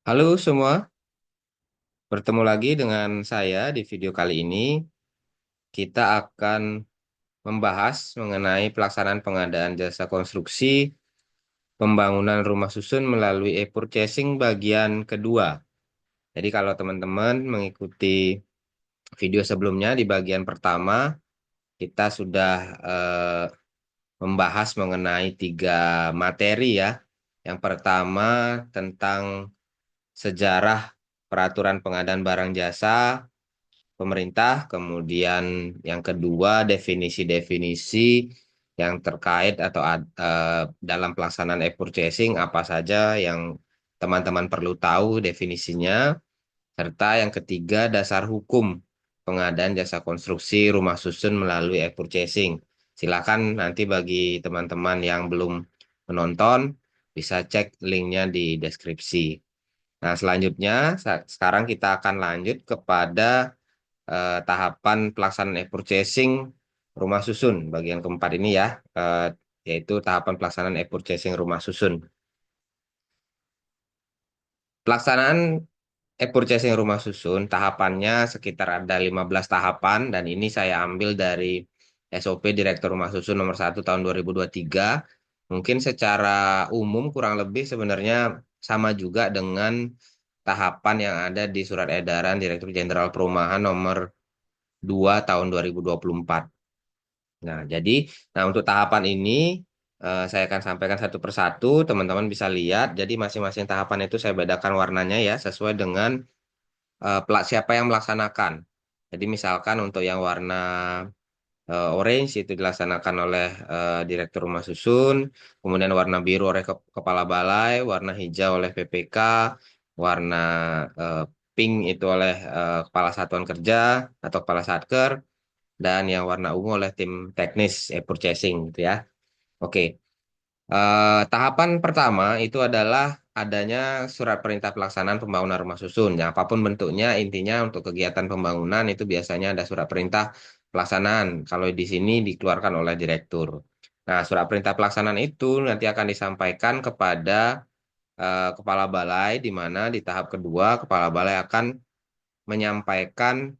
Halo semua, bertemu lagi dengan saya di video kali ini. Kita akan membahas mengenai pelaksanaan pengadaan jasa konstruksi pembangunan rumah susun melalui e-purchasing bagian kedua. Jadi kalau teman-teman mengikuti video sebelumnya di bagian pertama, kita sudah eh, membahas mengenai tiga materi ya. Yang pertama tentang sejarah peraturan pengadaan barang jasa pemerintah, kemudian yang kedua definisi-definisi yang terkait atau dalam pelaksanaan e-purchasing apa saja yang teman-teman perlu tahu definisinya, serta yang ketiga dasar hukum pengadaan jasa konstruksi rumah susun melalui e-purchasing. Silakan nanti bagi teman-teman yang belum menonton bisa cek linknya di deskripsi. Nah, selanjutnya sekarang kita akan lanjut kepada tahapan pelaksanaan e-purchasing rumah susun bagian keempat ini ya, eh, yaitu tahapan pelaksanaan e-purchasing rumah susun. Pelaksanaan e-purchasing rumah susun tahapannya sekitar ada 15 tahapan dan ini saya ambil dari SOP Direktur Rumah Susun nomor 1 tahun 2023. Mungkin secara umum kurang lebih sebenarnya sama juga dengan tahapan yang ada di Surat Edaran Direktur Jenderal Perumahan nomor 2 tahun 2024. Nah, jadi, untuk tahapan ini saya akan sampaikan satu persatu, teman-teman bisa lihat. Jadi masing-masing tahapan itu saya bedakan warnanya ya, sesuai dengan siapa yang melaksanakan. Jadi misalkan untuk yang warna orange itu dilaksanakan oleh Direktur Rumah Susun, kemudian warna biru oleh Kepala Balai, warna hijau oleh PPK, warna eh, pink itu oleh Kepala Satuan Kerja atau Kepala Satker, dan yang warna ungu oleh tim teknis purchasing gitu ya. Oke, tahapan pertama itu adalah adanya surat perintah pelaksanaan pembangunan rumah susun. Ya, apapun bentuknya, intinya untuk kegiatan pembangunan itu biasanya ada surat perintah pelaksanaan. Kalau di sini dikeluarkan oleh direktur. Nah, surat perintah pelaksanaan itu nanti akan disampaikan kepada kepala balai, di mana di tahap kedua kepala balai akan menyampaikan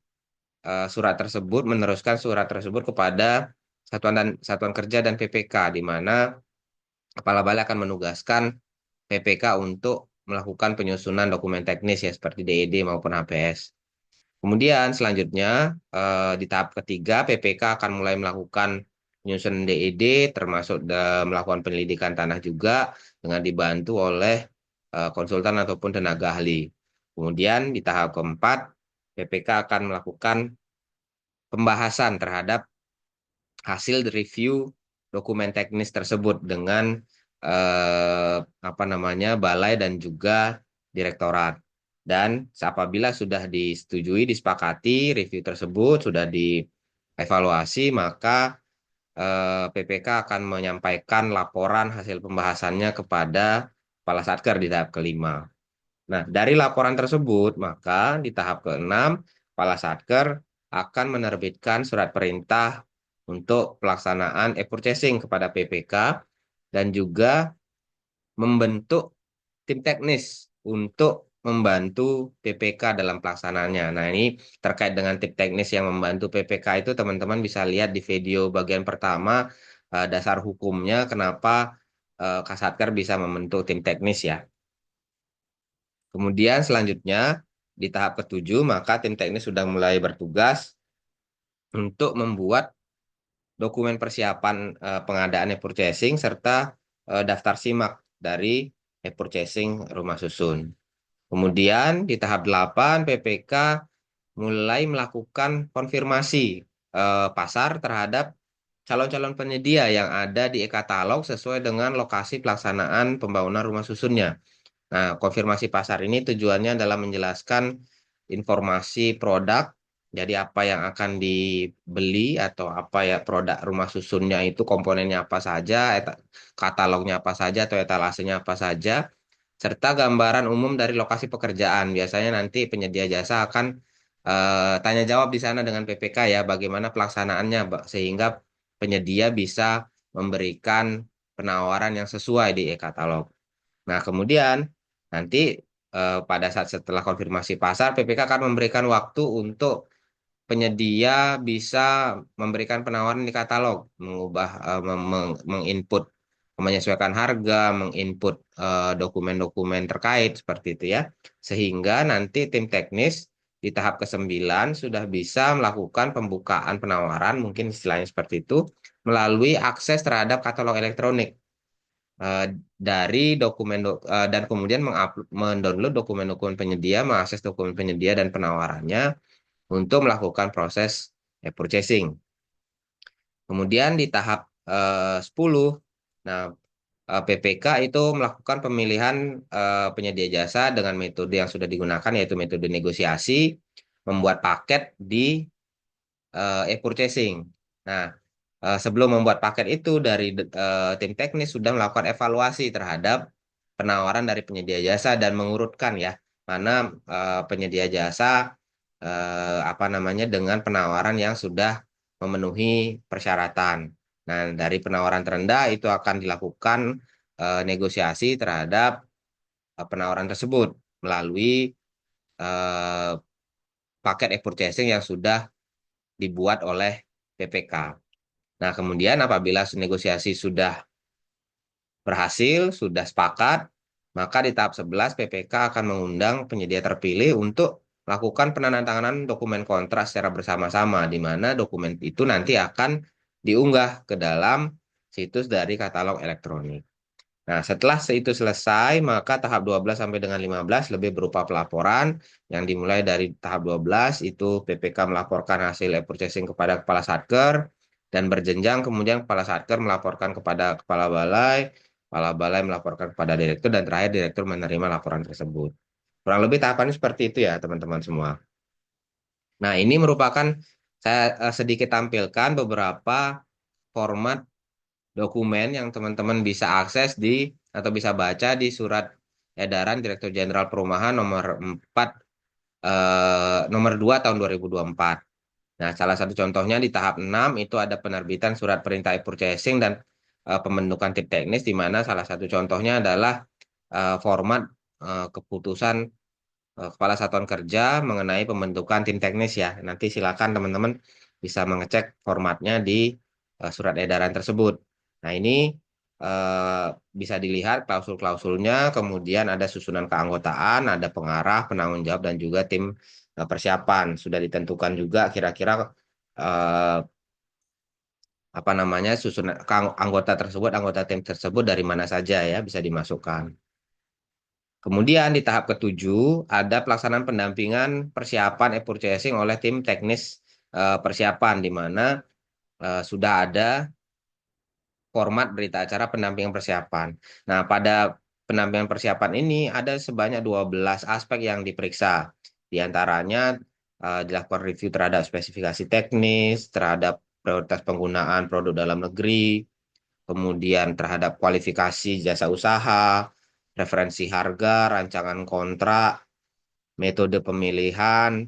surat tersebut, meneruskan surat tersebut kepada satuan kerja dan PPK, di mana kepala balai akan menugaskan PPK untuk melakukan penyusunan dokumen teknis ya seperti DED maupun HPS. Kemudian selanjutnya di tahap ketiga PPK akan mulai melakukan penyusunan DED termasuk melakukan penyelidikan tanah juga dengan dibantu oleh konsultan ataupun tenaga ahli. Kemudian di tahap keempat PPK akan melakukan pembahasan terhadap hasil review dokumen teknis tersebut dengan apa namanya balai dan juga direktorat. Dan apabila sudah disetujui, disepakati review tersebut sudah dievaluasi, maka PPK akan menyampaikan laporan hasil pembahasannya kepada Kepala Satker di tahap kelima. Nah, dari laporan tersebut, maka di tahap keenam, Kepala Satker akan menerbitkan surat perintah untuk pelaksanaan e-purchasing kepada PPK dan juga membentuk tim teknis untuk membantu PPK dalam pelaksanaannya. Nah, ini terkait dengan tim teknis yang membantu PPK itu teman-teman bisa lihat di video bagian pertama dasar hukumnya kenapa Kasatker bisa membentuk tim teknis ya. Kemudian selanjutnya di tahap ketujuh maka tim teknis sudah mulai bertugas untuk membuat dokumen persiapan pengadaan e-purchasing serta daftar simak dari e-purchasing rumah susun. Kemudian di tahap 8 PPK mulai melakukan konfirmasi pasar terhadap calon-calon penyedia yang ada di e-katalog sesuai dengan lokasi pelaksanaan pembangunan rumah susunnya. Nah, konfirmasi pasar ini tujuannya adalah menjelaskan informasi produk, jadi apa yang akan dibeli atau apa ya produk rumah susunnya itu komponennya apa saja, katalognya apa saja atau etalasenya apa saja, serta gambaran umum dari lokasi pekerjaan. Biasanya nanti penyedia jasa akan tanya jawab di sana dengan PPK ya, bagaimana pelaksanaannya, sehingga penyedia bisa memberikan penawaran yang sesuai di e-katalog. Nah, kemudian nanti pada saat setelah konfirmasi pasar, PPK akan memberikan waktu untuk penyedia bisa memberikan penawaran di katalog, mengubah, menginput, menyesuaikan harga, menginput dokumen-dokumen terkait seperti itu ya, sehingga nanti tim teknis di tahap ke-9 sudah bisa melakukan pembukaan penawaran, mungkin istilahnya seperti itu, melalui akses terhadap katalog elektronik eh, dari dan kemudian mendownload dokumen-dokumen penyedia, mengakses dokumen penyedia dan penawarannya untuk melakukan proses purchasing. Kemudian di tahap 10, nah PPK itu melakukan pemilihan penyedia jasa dengan metode yang sudah digunakan yaitu metode negosiasi, membuat paket di e-purchasing. Nah, sebelum membuat paket itu dari tim teknis sudah melakukan evaluasi terhadap penawaran dari penyedia jasa dan mengurutkan ya mana penyedia jasa apa namanya dengan penawaran yang sudah memenuhi persyaratan. Nah, dari penawaran terendah itu akan dilakukan negosiasi terhadap penawaran tersebut melalui eh, paket e-purchasing yang sudah dibuat oleh PPK. Nah, kemudian apabila negosiasi sudah berhasil, sudah sepakat, maka di tahap 11 PPK akan mengundang penyedia terpilih untuk melakukan penandatanganan dokumen kontrak secara bersama-sama, di mana dokumen itu nanti akan diunggah ke dalam situs dari katalog elektronik. Nah, setelah itu selesai, maka tahap 12 sampai dengan 15 lebih berupa pelaporan yang dimulai dari tahap 12 itu PPK melaporkan hasil e-purchasing kepada Kepala Satker dan berjenjang kemudian Kepala Satker melaporkan kepada Kepala Balai melaporkan kepada Direktur dan terakhir Direktur menerima laporan tersebut. Kurang lebih tahapannya seperti itu ya, teman-teman semua. Nah, ini merupakan saya sedikit tampilkan beberapa format dokumen yang teman-teman bisa akses atau bisa baca di surat edaran Direktur Jenderal Perumahan nomor 4 nomor 2 tahun 2024. Nah, salah satu contohnya di tahap 6 itu ada penerbitan surat perintah e-purchasing dan pembentukan tim teknis di mana salah satu contohnya adalah format keputusan Kepala Satuan Kerja mengenai pembentukan tim teknis ya. Nanti silakan teman-teman bisa mengecek formatnya di surat edaran tersebut. Nah, ini eh, bisa dilihat klausul-klausulnya, kemudian ada susunan keanggotaan, ada pengarah, penanggung jawab, dan juga tim persiapan. Sudah ditentukan juga kira-kira eh, apa namanya susunan anggota tim tersebut dari mana saja ya bisa dimasukkan. Kemudian di tahap ketujuh ada pelaksanaan pendampingan persiapan e-purchasing oleh tim teknis persiapan di mana sudah ada format berita acara pendampingan persiapan. Nah, pada pendampingan persiapan ini ada sebanyak 12 aspek yang diperiksa. Di antaranya dilakukan review terhadap spesifikasi teknis, terhadap prioritas penggunaan produk dalam negeri, kemudian terhadap kualifikasi jasa usaha, referensi harga, rancangan kontrak, metode pemilihan,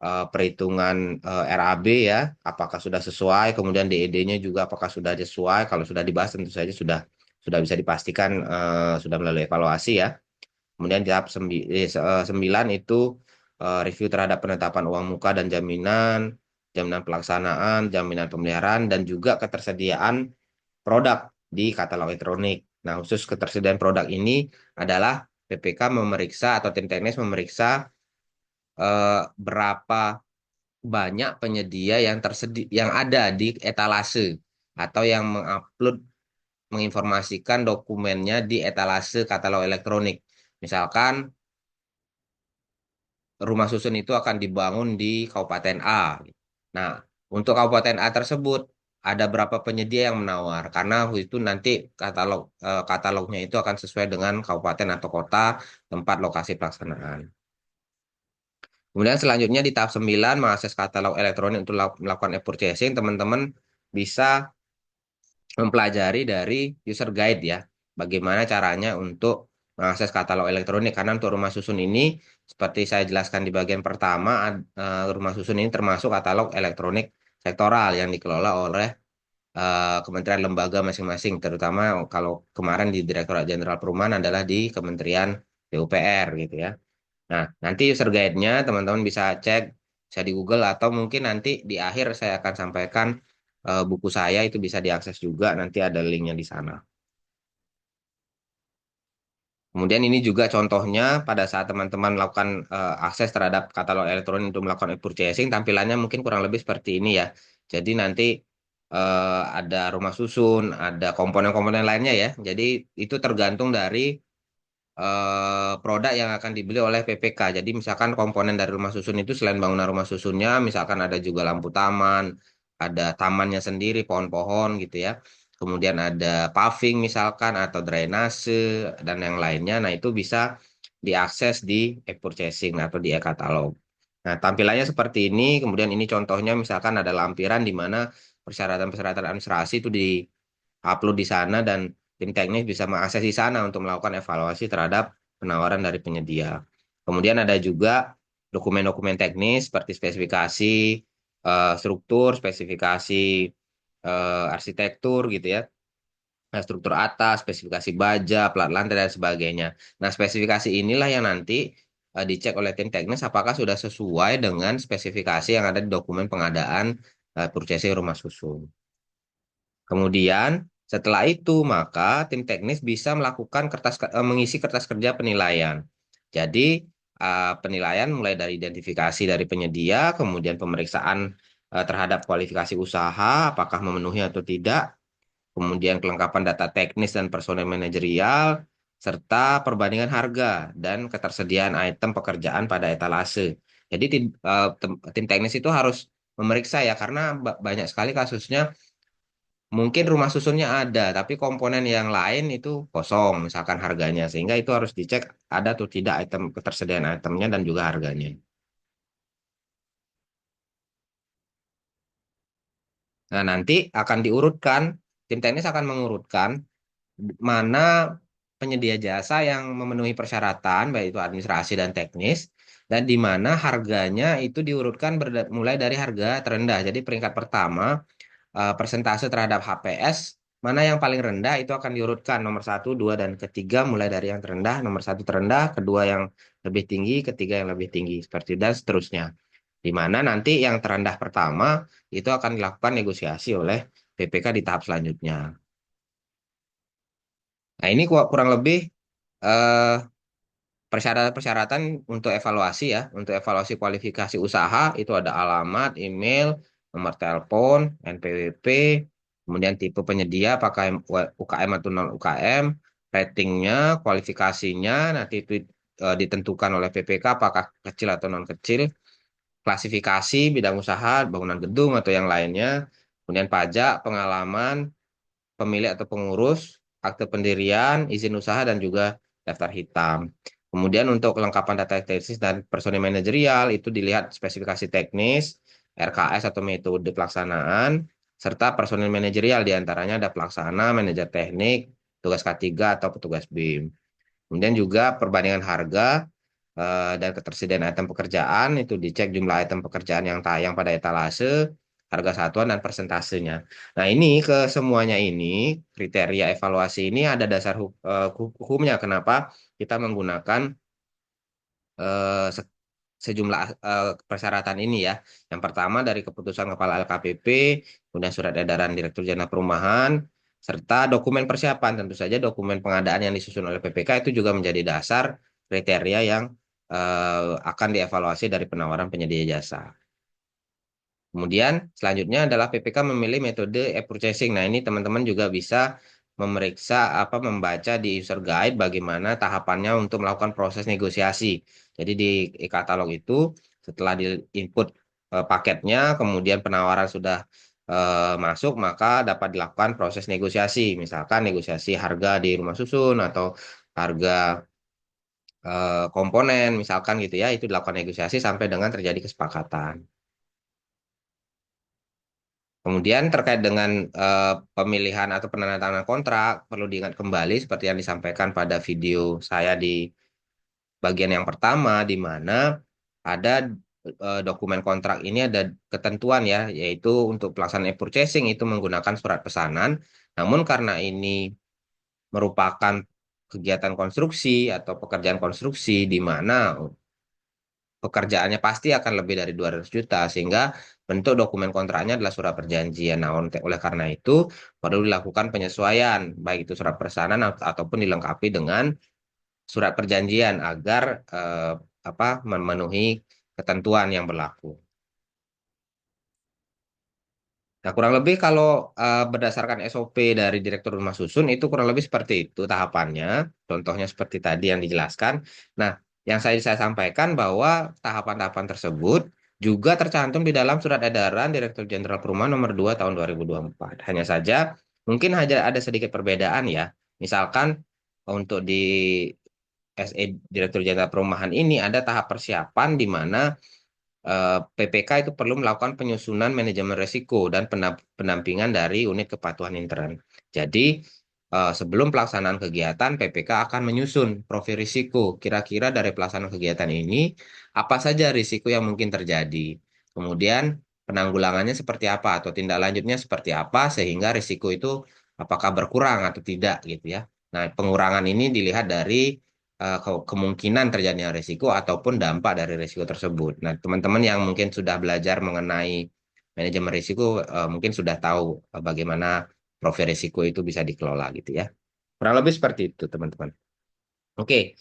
perhitungan RAB ya, apakah sudah sesuai, kemudian DED-nya juga apakah sudah sesuai, kalau sudah dibahas tentu saja sudah bisa dipastikan sudah melalui evaluasi ya. Kemudian di tahap 9 itu review terhadap penetapan uang muka dan jaminan pelaksanaan, jaminan pemeliharaan, dan juga ketersediaan produk di katalog elektronik. Nah, khusus ketersediaan produk ini adalah PPK memeriksa atau tim teknis memeriksa berapa banyak penyedia yang tersedia yang ada di etalase atau yang mengupload menginformasikan dokumennya di etalase katalog elektronik. Misalkan rumah susun itu akan dibangun di Kabupaten A. Nah, untuk Kabupaten A tersebut ada berapa penyedia yang menawar karena itu nanti katalognya itu akan sesuai dengan kabupaten atau kota tempat lokasi pelaksanaan. Kemudian selanjutnya di tahap 9 mengakses katalog elektronik untuk melakukan e-purchasing, teman-teman bisa mempelajari dari user guide ya. Bagaimana caranya untuk mengakses katalog elektronik. Karena untuk rumah susun ini, seperti saya jelaskan di bagian pertama, rumah susun ini termasuk katalog elektronik sektoral yang dikelola oleh kementerian lembaga masing-masing, terutama kalau kemarin di Direktorat Jenderal Perumahan adalah di Kementerian PUPR gitu ya. Nah, nanti user guide-nya teman-teman bisa cek, bisa di Google atau mungkin nanti di akhir saya akan sampaikan buku saya itu bisa diakses juga, nanti ada linknya di sana. Kemudian ini juga contohnya pada saat teman-teman melakukan akses terhadap katalog elektronik untuk melakukan e-purchasing, tampilannya mungkin kurang lebih seperti ini ya. Jadi nanti ada rumah susun, ada komponen-komponen lainnya ya. Jadi itu tergantung dari produk yang akan dibeli oleh PPK. Jadi misalkan komponen dari rumah susun itu selain bangunan rumah susunnya, misalkan ada juga lampu taman, ada tamannya sendiri, pohon-pohon gitu ya. Kemudian ada paving misalkan atau drainase dan yang lainnya. Nah, itu bisa diakses di e-purchasing atau di e-katalog. Nah, tampilannya seperti ini. Kemudian ini contohnya misalkan ada lampiran di mana persyaratan-persyaratan administrasi itu upload di sana dan tim teknis bisa mengakses di sana untuk melakukan evaluasi terhadap penawaran dari penyedia. Kemudian ada juga dokumen-dokumen teknis seperti spesifikasi struktur, spesifikasi arsitektur gitu ya. Nah, struktur atas, spesifikasi baja, plat lantai dan sebagainya. Nah, spesifikasi inilah yang nanti dicek oleh tim teknis apakah sudah sesuai dengan spesifikasi yang ada di dokumen pengadaan purchasing rumah susun. Kemudian setelah itu maka tim teknis bisa melakukan mengisi kertas kerja penilaian. Jadi penilaian mulai dari identifikasi dari penyedia, kemudian pemeriksaan terhadap kualifikasi usaha, apakah memenuhi atau tidak, kemudian kelengkapan data teknis dan personel manajerial, serta perbandingan harga dan ketersediaan item pekerjaan pada etalase. Jadi tim teknis itu harus memeriksa ya karena banyak sekali kasusnya. Mungkin rumah susunnya ada, tapi komponen yang lain itu kosong, misalkan harganya. Sehingga itu harus dicek ada atau tidak item ketersediaan itemnya dan juga harganya. Nah, nanti akan diurutkan, tim teknis akan mengurutkan mana penyedia jasa yang memenuhi persyaratan, baik itu administrasi dan teknis, dan di mana harganya itu diurutkan mulai dari harga terendah. Jadi peringkat pertama persentase terhadap HPS, mana yang paling rendah itu akan diurutkan nomor satu, dua, dan ketiga mulai dari yang terendah, nomor satu terendah, kedua yang lebih tinggi, ketiga yang lebih tinggi, seperti dan seterusnya. Di mana nanti yang terendah pertama itu akan dilakukan negosiasi oleh PPK di tahap selanjutnya. Nah, ini kurang lebih eh, persyaratan-persyaratan untuk evaluasi ya. Untuk evaluasi kualifikasi usaha itu ada alamat, email, nomor telepon, NPWP, kemudian tipe penyedia, apakah UKM atau non UKM, ratingnya, kualifikasinya, nanti itu ditentukan oleh PPK apakah kecil atau non kecil, klasifikasi bidang usaha, bangunan gedung atau yang lainnya, kemudian pajak, pengalaman, pemilik atau pengurus, akte pendirian, izin usaha, dan juga daftar hitam. Kemudian untuk kelengkapan data teknis dan personil manajerial itu dilihat spesifikasi teknis, RKS atau metode pelaksanaan, serta personil manajerial diantaranya ada pelaksana, manajer teknik, tugas K3 atau petugas BIM. Kemudian juga perbandingan harga dan ketersediaan item pekerjaan itu dicek jumlah item pekerjaan yang tayang pada etalase, harga satuan dan persentasenya. Nah, ini ke semuanya ini kriteria evaluasi ini ada dasar hukumnya kenapa kita menggunakan eh, sejumlah persyaratan ini ya. Yang pertama dari keputusan Kepala LKPP, kemudian surat edaran Direktur Jenderal Perumahan, serta dokumen persiapan. Tentu saja dokumen pengadaan yang disusun oleh PPK itu juga menjadi dasar kriteria yang akan dievaluasi dari penawaran penyedia jasa. Kemudian selanjutnya adalah PPK memilih metode e-purchasing. Nah, ini teman-teman juga bisa memeriksa apa membaca di user guide bagaimana tahapannya untuk melakukan proses negosiasi. Jadi di e-katalog itu setelah di input paketnya, kemudian penawaran sudah masuk, maka dapat dilakukan proses negosiasi. Misalkan negosiasi harga di rumah susun atau harga komponen, misalkan gitu ya, itu dilakukan negosiasi sampai dengan terjadi kesepakatan. Kemudian terkait dengan pemilihan atau penandatanganan kontrak, perlu diingat kembali seperti yang disampaikan pada video saya di bagian yang pertama, di mana ada dokumen kontrak ini ada ketentuan ya, yaitu untuk pelaksanaan e-purchasing itu menggunakan surat pesanan. Namun karena ini merupakan kegiatan konstruksi atau pekerjaan konstruksi di mana pekerjaannya pasti akan lebih dari 200 juta sehingga bentuk dokumen kontraknya adalah surat perjanjian. Nah, oleh karena itu perlu dilakukan penyesuaian baik itu surat pesanan ataupun dilengkapi dengan surat perjanjian agar memenuhi ketentuan yang berlaku. Nah, kurang lebih kalau berdasarkan SOP dari Direktur Rumah Susun itu kurang lebih seperti itu tahapannya. Contohnya seperti tadi yang dijelaskan. Nah, yang saya sampaikan bahwa tahapan-tahapan tersebut juga tercantum di dalam Surat Edaran Direktur Jenderal Perumahan Nomor 2 Tahun 2024. Hanya saja mungkin hanya ada sedikit perbedaan ya. Misalkan untuk di SE Direktur Jenderal Perumahan ini ada tahap persiapan di mana PPK itu perlu melakukan penyusunan manajemen risiko dan pendampingan dari unit kepatuhan intern. Jadi, sebelum pelaksanaan kegiatan, PPK akan menyusun profil risiko. Kira-kira dari pelaksanaan kegiatan ini, apa saja risiko yang mungkin terjadi. Kemudian, penanggulangannya seperti apa atau tindak lanjutnya seperti apa sehingga risiko itu apakah berkurang atau tidak gitu ya. Nah, pengurangan ini dilihat dari kemungkinan terjadinya risiko ataupun dampak dari risiko tersebut. Nah, teman-teman yang mungkin sudah belajar mengenai manajemen risiko mungkin sudah tahu bagaimana profil risiko itu bisa dikelola gitu ya. Kurang lebih seperti itu, teman-teman. Oke,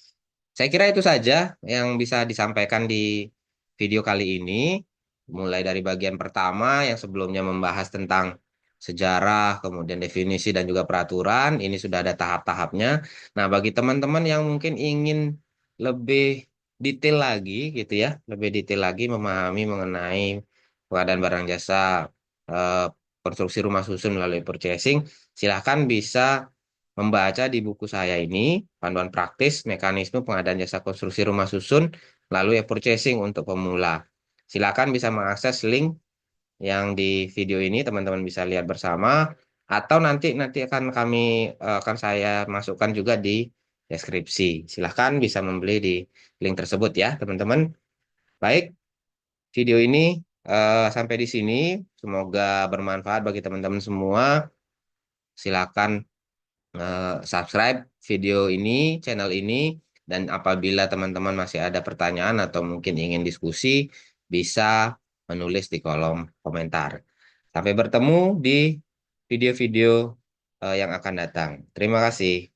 saya kira itu saja yang bisa disampaikan di video kali ini. Mulai dari bagian pertama yang sebelumnya membahas tentang sejarah, kemudian definisi dan juga peraturan, ini sudah ada tahap-tahapnya. Nah, bagi teman-teman yang mungkin ingin lebih detail lagi gitu ya, lebih detail lagi memahami mengenai pengadaan barang jasa eh, konstruksi rumah susun melalui purchasing, silahkan bisa membaca di buku saya ini, panduan praktis mekanisme pengadaan jasa konstruksi rumah susun melalui purchasing untuk pemula. Silakan bisa mengakses link yang di video ini, teman-teman bisa lihat bersama, atau nanti nanti akan saya masukkan juga di deskripsi. Silahkan bisa membeli di link tersebut ya, teman-teman. Baik, video ini sampai di sini. Semoga bermanfaat bagi teman-teman semua. Silakan subscribe video ini, channel ini, dan apabila teman-teman masih ada pertanyaan atau mungkin ingin diskusi, bisa menulis di kolom komentar. Sampai bertemu di video-video yang akan datang. Terima kasih.